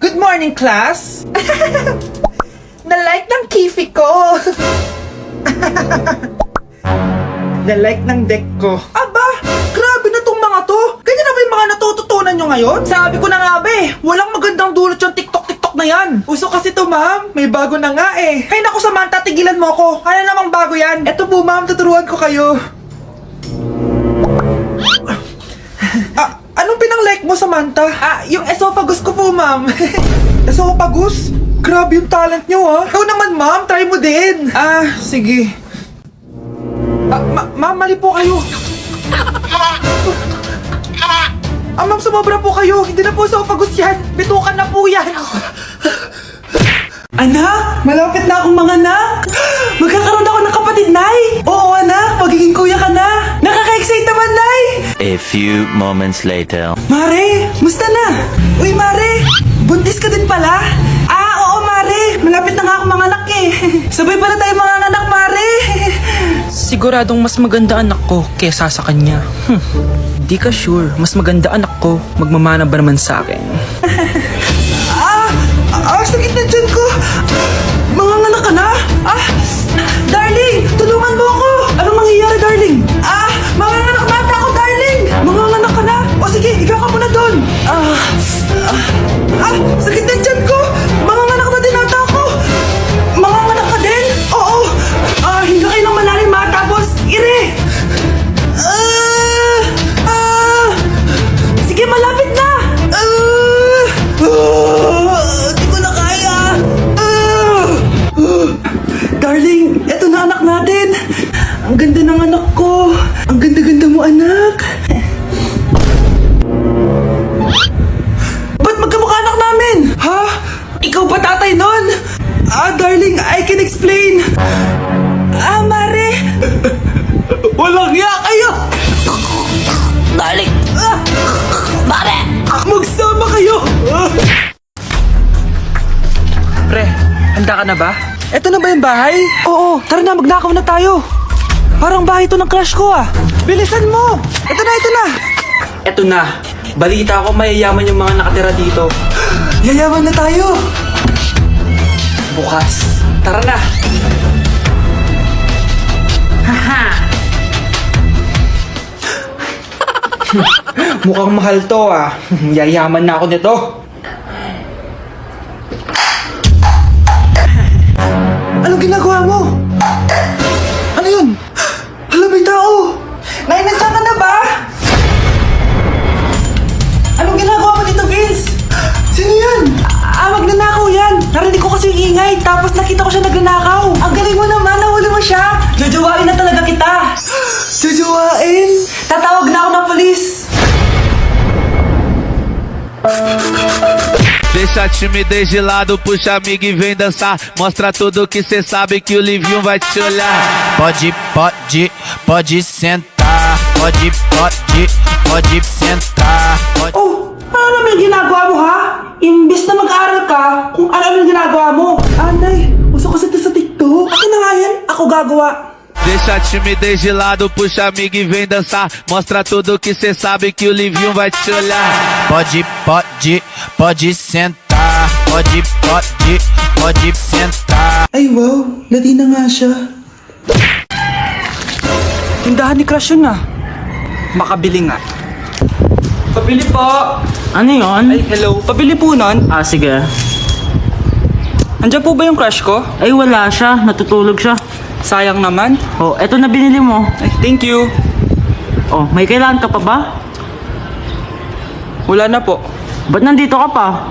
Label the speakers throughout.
Speaker 1: Good morning, class! Na-like ng kifi ko! Na-like ng deck ko. Aba! Grabe na tong mga to! Ganyan na ba yung mga natututunan nyo ngayon? Sabi ko na nga ba walang magandang dulot yung TikTok na yan. Uso kasi to, ma'am. May bago na nga eh. Hay naku, Samantha, tigilan mo ako. Ano namang bago yan? Eto po, ma'am, tuturuan ko kayo. Anong pinang-like mo, Samantha? Yung esophagus ko po, ma'am. Esophagus? Grabe yung talent nyo, ha? Ikaw naman, ma'am. Try mo din. Sige. Ma'am, mali po kayo. Ma'am, sumobra po kayo. Hindi na po esophagus yan. Bitukan na po yan.
Speaker 2: Anak, malapit na akong manganak. Magkakaroon ako ng kapatid, Nay. Oo, anak, magiging kuya ka na. Nakaka-excite naman, Nay.
Speaker 3: A few moments later.
Speaker 2: Mare, musta na? Uy, Mare, buntis ka din pala? Oo, Mare, malapit na nga akong manganak eh. Sabay pala tayo manganak, Mare.
Speaker 4: Siguradong mas maganda anak ko kesa sa kanya. Di ka sure, mas maganda anak ko, magmamana ba naman sa akin?
Speaker 2: Sakit na dyan ko. Manganganak ka na? Darling, tulungan mo ako. Anong mangyayari, darling? Manganganak na ako, darling. Manganganak ka na? O sige, ikaw ka muna doon. Sakit na dyan ko. Manganganak na din ata ako. Manganganak ka din? Oo. Hinga kayo ng malalim, tapos ire. Sige, malapit na. Di ko na kaya. Darling, eto na anak natin. Ang ganda ng anak ko. Ang ganda-ganda mo, anak. Ba't magkamukha anak namin? Ha? Ikaw ba tatay nun? Darling, I can explain. Mare. Walang ya kayo.
Speaker 3: Darling! Mare!
Speaker 2: Magsama kayo.
Speaker 4: Pre, handa ka na ba?
Speaker 2: Eto na ba yung bahay? Oo, tara na, magnakaw na tayo. Parang bahay to ng crush ko Bilisan mo! Ito na!
Speaker 4: Eto na, balita ko mayayaman yung mga nakatira dito.
Speaker 2: Yayaman na tayo!
Speaker 4: Bukas, tara na! Mukhang mahal to Yayaman na ako nito.
Speaker 2: Anong ginagawa mo? Ano yun? Hala, may tao! Nay, nandiyan ka na ba? Anong ginagawa mo dito, Vince? Sino yan? Magnanakaw yan! Narinig ko kasi yung ingay, tapos nakita ko siya nagnanakaw. Ang galing mo naman, nahuli mo siya! Jojowain na talaga kita! Jojowain? Tatawag na ako ng polis!
Speaker 5: Deixa a timidez de lado, puxa amigo e vem dançar. Mostra tudo que cê sabe que o Livinho vai te olhar. Pode sentar. Pode sentar.
Speaker 2: Oh, ano naman yung ginagawa mo, ha? Imbis na mag-aral ka, kung ano yung ginagawa mo. Nay, uso kasi ito sa TikTok. Akin na nga yan, ako gagawa.
Speaker 5: Deixa a timidez de lado, puxa amigo e vem dançar. Mostra tudo que cê sabe que o Livinho vai te olhar. Pode sentar. Pode sentar.
Speaker 2: Ay wow, lati na nga siya.
Speaker 4: Tindahan ni Crush yun Makabili nga. Pabili po!
Speaker 6: Ano yun?
Speaker 4: Ay, hello. Pabili po nun.
Speaker 6: Sige.
Speaker 4: Andiyan po ba yung crush ko?
Speaker 6: Ay, wala siya. Natutulog siya.
Speaker 4: Sayang naman.
Speaker 6: Eto na binili mo.
Speaker 4: Ay, thank you.
Speaker 6: May kailangan ka pa ba?
Speaker 4: Wala na po.
Speaker 6: Ba't nandito ka pa?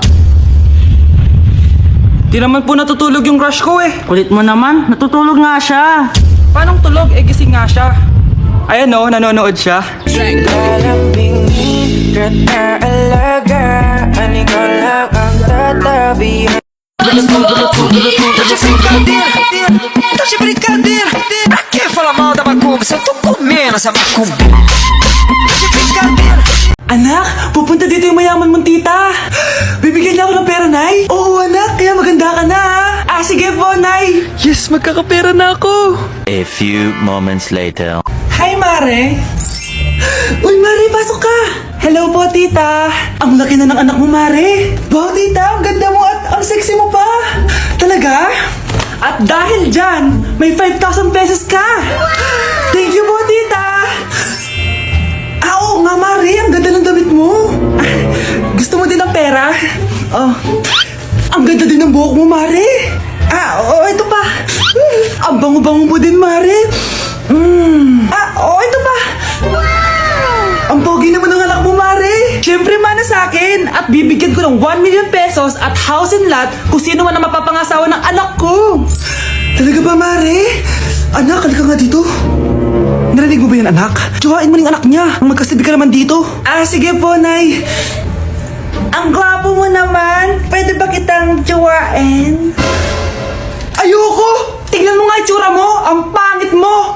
Speaker 4: Di naman po natutulog yung crush ko
Speaker 6: Kulit mo naman. Natutulog nga siya.
Speaker 4: Paano tulog? Gising nga siya. Ayan nanonood siya.
Speaker 1: Tá de brincadeira? Pra que falar mal da macumba se eu tô comendo essa macumba? Tá de brincadeira?
Speaker 2: Anak, pupunta dito yung mayaman mong tita. Bibigyan niya ako ng pera, Nay. Oo, anak, kaya maganda ka na, ha? Sige po, Nay.
Speaker 4: Yes, magkakapera na ako.
Speaker 3: A few moments later.
Speaker 2: Hi, Mare. Uy, Mare, pasok ka. Hello po, tita. Ang laki na ng anak mo, Mare. Wow, tita, ang ganda sexy mo pa! Talaga? At dahil dyan, may 5,000 pesos ka! Thank you po, tita! Oo nga, Mari. Ang ganda ng damit mo. Gusto mo din ng pera? Oh. Ang ganda din ng buhok mo, Mari. Oo, ito pa. Ang bango-bango mo din, Mari. Oo, ito pa. Ang pogi naman ng anak mo, Mari. Siyempre, mana sa akin. At bibigyan ko ng 1 million pesos at house and lot kung sino man ang mapapangasawa ng anak ko. Talaga ba, Mari? Anak, halika nga dito. Narinig mo ba yan, anak? Tsuhain mo ng anak niya. Magkasibi ka naman dito. Sige po, Nay. Ang gwapo mo naman. Pwede ba kitang tsuhain? Ayoko! Tingnan mo nga itsura mo! Ang pangit mo!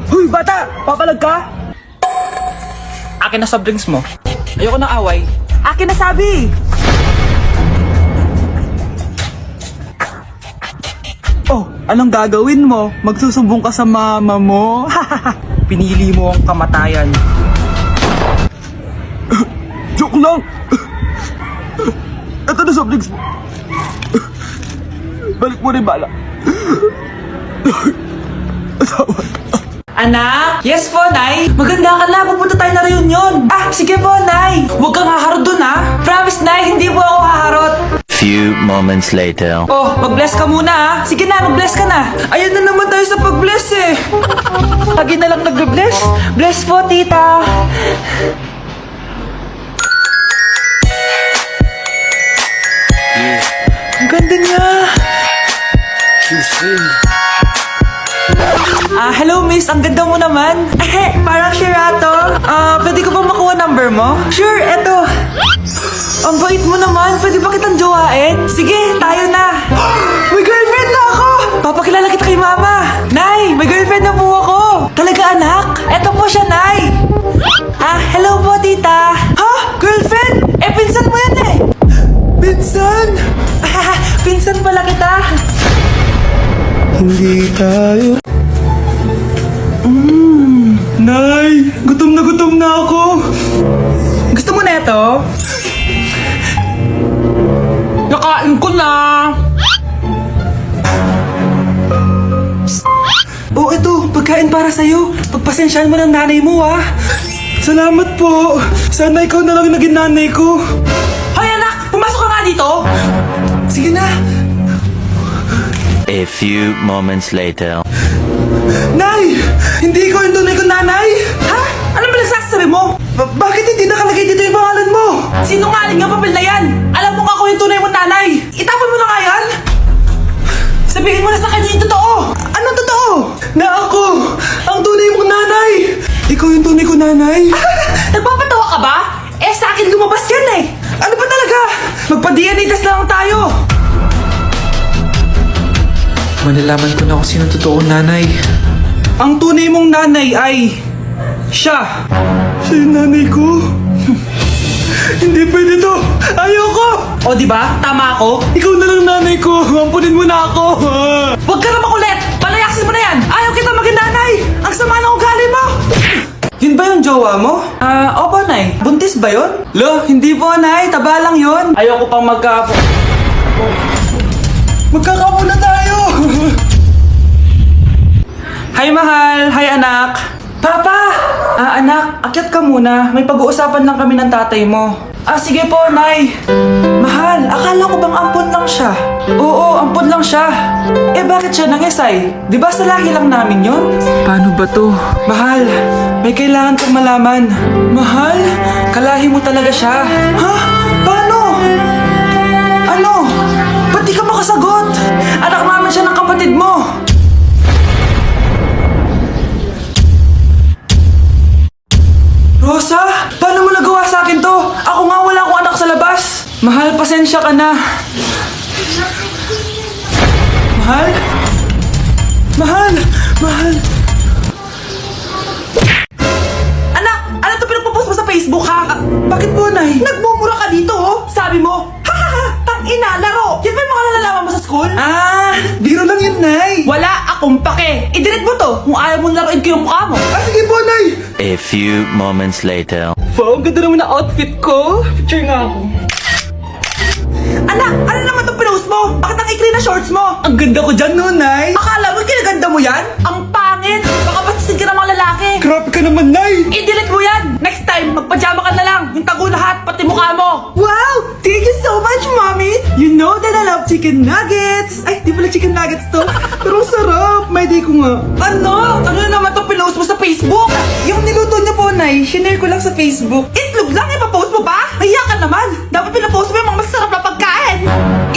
Speaker 2: Huy, bata! Papalag ka?
Speaker 4: Akin na soft drinks mo. Ayoko ng away.
Speaker 2: Akin na sabi! Oh, anong gagawin mo? Magsusumbong ka sa mama mo?
Speaker 4: Pinili mo ang kamatayan.
Speaker 2: Joke lang! Ito na soft drinks mo. Balik mo rin bala. Anak? Yes po, Nay. Maganda ka na. Pupunta tayo na reunion. Sige po, Nay. Huwag kang haharot dun, ha? Promise, Nay. Hindi po ako haharot.
Speaker 3: Few moments later.
Speaker 2: Oh, mag-bless ka muna, ha? Sige na, mag-bless ka na. Ayan na naman tayo sa pag-bless, eh. Lagi na lang nag-bless. Bless po, tita. Ang ganda niya. Hello miss, ang ganda mo naman. Parang Sherato. Pwede ko ba makuha number mo? Sure, eto. Ang bait mo naman, pwede ba kitang jowain? Sige, tayo na. May girlfriend na ako! Papakilala kita kay mama. Nay, may girlfriend na po ako. Talaga anak? Eto po siya, Nay. Hello po tita. Ha? Girlfriend? Pinsan mo yan eh. Pinsan? Pinsan pala kita. Hindi tayo. Nay, gutom na ako. Gusto mo na ito? Nakain ko na. Oh, ito, pagkain para sa'yo. Pagpasensyahan mo ng nanay mo, ha? Salamat po. Sana ikaw na lang naging nanay ko. Hoy, anak! Pumasok ka nga dito! Sige na.
Speaker 3: A few moments later.
Speaker 2: Nay! Hindi ko yung tunay kong nanay! Ha? Ano ba nagsasabi mo? Bakit hindi nakalagay dito yung pangalan mo? Sinungaling nga papel na yan! Alam mo nga ako yung tunay mong nanay! Itapon mo na nga yan! Sabihin mo na sa kanya yung totoo! Anong totoo? Na ako! Ang tunay mong nanay! Ikaw yung tunay kong nanay! Nagpapatawa ka ba? Sa akin lumabas yan eh! Ano ba talaga? Magpa-DNA test na lang tayo!
Speaker 4: Malalaman ko na kung sino totoong nanay.
Speaker 2: Ang tunay mong nanay ay siya. Siya yung nanay ko. Hindi pwede to. Ayoko. O diba? Tama ako. Ikaw na lang nanay ko. Ampunin mo na ako. Huwag ka na makulit. Palayasin mo na yan. Ayaw kita maging nanay. Ang sama ng ugali mo. Yun ba yung jowa mo? Opo, Nay. Buntis ba yun? Lo, hindi po, Nay. Taba lang yun. Ayoko pang Magkakapo na tayo! Hi, mahal! Hi, anak! Papa! Anak, akyat ka muna. May pag-uusapan lang kami ng tatay mo. Sige po, Nay. Mahal, akala ko bang ampon lang siya? Oo, ampon lang siya. Bakit siya nangisay? Di ba sa lahi lang namin yun?
Speaker 4: Paano ba to?
Speaker 2: Mahal, may kailangan kang malaman. Mahal, kalahi mo talaga siya. Ha? Paano? Ano? Ba't di ka makasagot? Anak naman siya ng kapatid mo. Rosa, paano mo nagawa sa akin to? Ako nga wala akong anak sa labas. Mahal, pasensya ka na. Mahal? Mahal? Mahal? Anak, ano to pinagpo-post mo sa Facebook ha? Bakit po, Nay? Nagmumura ka dito, oh. Sabi mo, tang-ina, laro. Yan ba yung mga nalalaman mo sa school? Biro lang yun, Nay. Wala akong pake. I-delete mo to kung ayaw mong laruin ko yung mukha mo. Sige po, Nay.
Speaker 3: A few moments later.
Speaker 4: Wow, ang ganda naman na outfit ko. Picture nga ako.
Speaker 2: Anak, ano naman itong pinost mo? Bakit ang ikli na shorts mo?
Speaker 1: Ang ganda ko dyan, no, Nay?
Speaker 2: Akala mo kinaganda mo yan? Ang pangit! Baka bastasin ka ng mga lalaki!
Speaker 1: Grabe ka naman, Nay!
Speaker 2: I-delete mo yan! Next time, magpajama ka na lang! Yung tago lahat, pati mukha mo!
Speaker 1: Wow! Thank you so much, Mommy! You know that I love chicken nuggets! Ay, di pala chicken nuggets to. Pero ang sarap! May day ko nga.
Speaker 2: Ano? Ano na naman itong pinost mo sa Facebook?
Speaker 1: Yung niluto niyo po, Nay, shinare ko lang sa Facebook.
Speaker 2: Itlog lang, ipapost mo pa? Hiya ka naman! Dapat pinapost mo yung mga masarap na pagkain!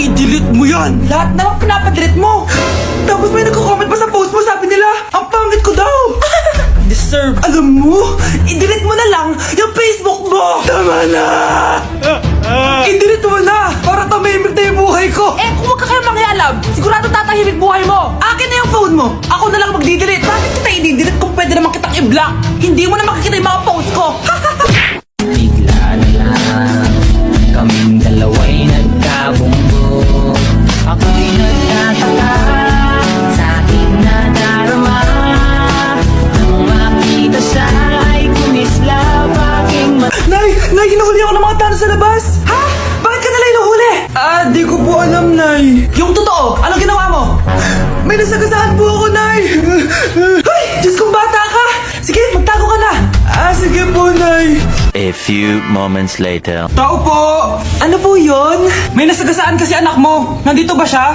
Speaker 1: I-delete mo yan!
Speaker 2: Lahat na lang pinapadelete mo!
Speaker 1: Tapos may nagko-comment pa sa post mo, sabi nila, ang pangit ko daw!
Speaker 2: Deserve!
Speaker 1: Alam mo,
Speaker 2: I-delete mo na lang yung Facebook mo!
Speaker 1: tama na! I-delete mo na! Para tumimik na yung buhay ko!
Speaker 2: Eh, kung wag ka kayo mangyalab, sigurado tatahimik buhay mo. Akin na yung phone mo. Ako na lang magdi-delete. Bakit kita i-delete kung pwede naman kitang i-block? Hindi mo na makikita yung mga post ko.
Speaker 7: Bigla na lang kaming dalawa'y nagkabumbong. Ako'y nagtataka sa aking nadarama. Nang makita siya ay kumislap aking
Speaker 1: Nay! Nay, hinahuli ako ng mga tao sa labas!
Speaker 2: Ha? Bakit ka nila inuhuli?
Speaker 1: Di ko po alam, Nay.
Speaker 2: Yung totoo, anong ginawa mo?
Speaker 1: May nasagasaan po ako, Nay!
Speaker 2: Ay, Diyos kong bata ka! Sige, magtago ka na.
Speaker 1: Sige po, Nay.
Speaker 3: A few moments later.
Speaker 1: Tao po!
Speaker 2: Ano po yun?
Speaker 1: May nasagasaan kasi anak mo. Nandito ba siya?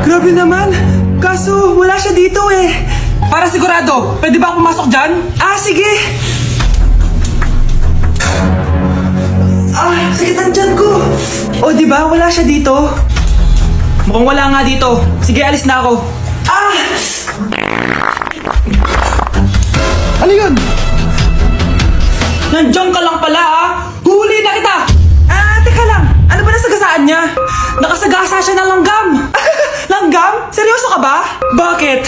Speaker 1: Grabe naman. Kaso, wala siya dito eh. Para sigurado, pwede ba ako pumasok dyan? Sige. Sakit ang tiyan ko. O, di ba? Wala siya dito.
Speaker 2: Mukhang wala nga dito. Sige, alis na ako.
Speaker 1: Ano yun?
Speaker 2: Nandiyan ka lang pala ha? Huli na kita!
Speaker 1: Teka lang. Ano ba nasagasaan niya?
Speaker 2: Nakasagasa siya ng langgam!
Speaker 1: Langgam? Seryoso ka ba? Bakit?